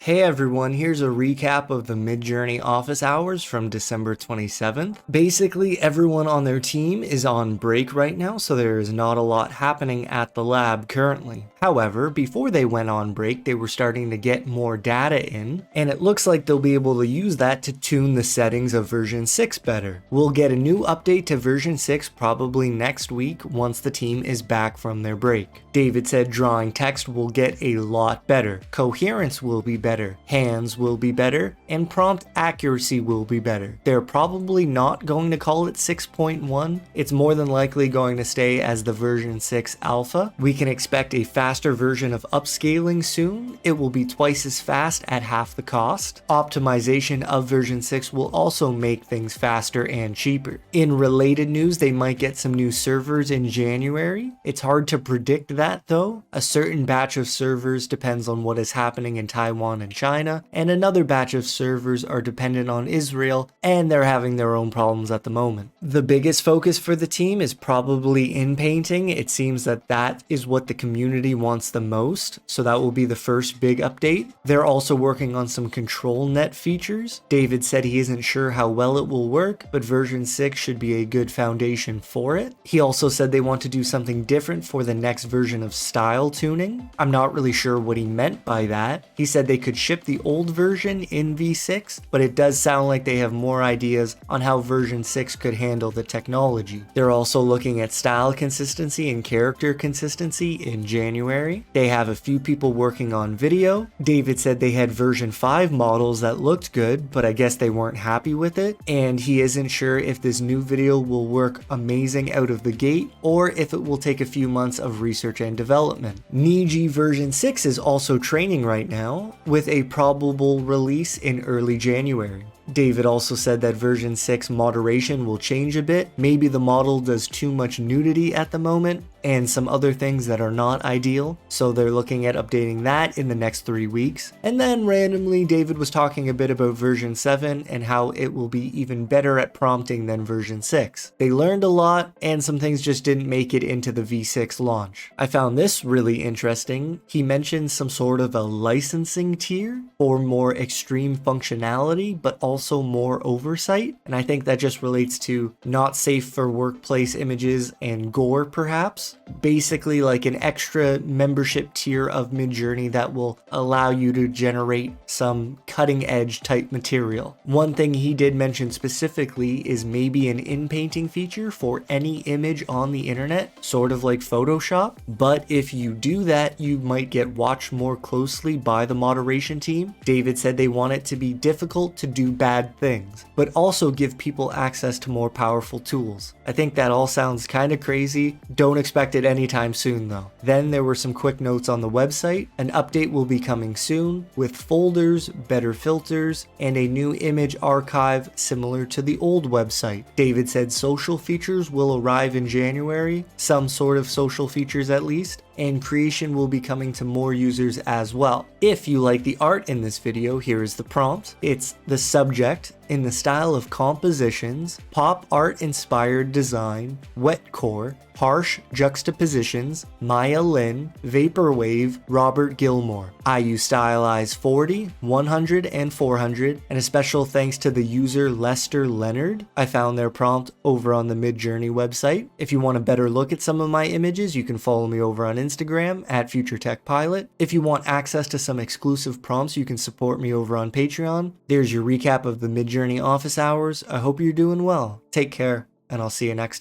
Hey everyone, here's a recap of the Midjourney office hours from December 27th. Basically, everyone on their team is on break right now, so there is not a lot happening at the lab currently. However, before they went on break, they were starting to get more data in, and it looks like they'll be able to use that to tune the settings of version 6 better. We'll get a new update to version 6 probably next week once the team is back from their break. David said drawing text will get a lot better, coherence will be better, hands will be better, and prompt accuracy will be better. They're probably not going to call it 6.1. It's more than likely going to stay as the version 6 alpha. We can expect a faster version of upscaling soon. It will be twice as fast at half the cost. Optimization of version 6 will also make things faster and cheaper. In related news, they might get some new servers in January. It's hard to predict that though. A certain batch of servers depends on what is happening in Taiwan and China, and another batch of servers are dependent on Israel, and they're having their own problems at the moment. The biggest focus for the team is probably in painting. It seems that that is what the community wants the most, so that will be the first big update. They're also working on some control net features. David said he isn't sure how well it will work, but version 6 should be a good foundation for it. He also said they want to do something different for the next version of style tuning. I'm not really sure what he meant by that. He said they could ship the old version in V6, but it does sound like they have more ideas on how version 6 could handle the technology. They're also looking at style consistency and character consistency in January. They have a few people working on video. David said they had version 5 models that looked good, but I guess they weren't happy with it, and he isn't sure if this new video will work amazing out of the gate or if it will take a few months of research and development. Niji version 6 is also training right now, with a probable release in early January. David also said that version 6 moderation will change a bit. Maybe the model does too much nudity at the moment and some other things that are not ideal, so they're looking at updating that in the next 3 weeks. And then randomly, David was talking a bit about version 7 and how it will be even better at prompting than version 6. They learned a lot, and some things just didn't make it into the V6 launch. I found this really interesting. He mentioned some sort of a licensing tier for more extreme functionality, but also more oversight, and I think that just relates to not safe for workplace images and gore perhaps. Basically like an extra membership tier of Midjourney that will allow you to generate some cutting edge type material. One thing he did mention specifically is maybe an in-painting feature for any image on the internet, sort of like Photoshop, but if you do that, you might get watched more closely by the moderation team. David said they want it to be difficult to do bad things, but also give people access to more powerful tools. I think that all sounds kind of crazy. Don't expect it anytime soon though. Then there were some quick notes on the website. An update will be coming soon with folders, better filters, and a new image archive similar to the old website. David said social features will arrive in January, some sort of social features at least, and creation will be coming to more users as well. If you like the art in this video, here is the prompt. It's the subject in the style of compositions, pop art inspired design, wetcore, harsh juxtapositions, Maya Lin, vaporwave, Robert Gillmor. I use stylize 40, 100, and 400, and a special thanks to the user lesterleonard. I found their prompt over on the Midjourney website. If you want a better look at some of my images, you can follow me over on Instagram at FutureTechPilot. If you want access to some exclusive prompts, you can support me over on Patreon. There's your recap of the Midjourney office hours. I hope you're doing well. Take care, and I'll see you next time.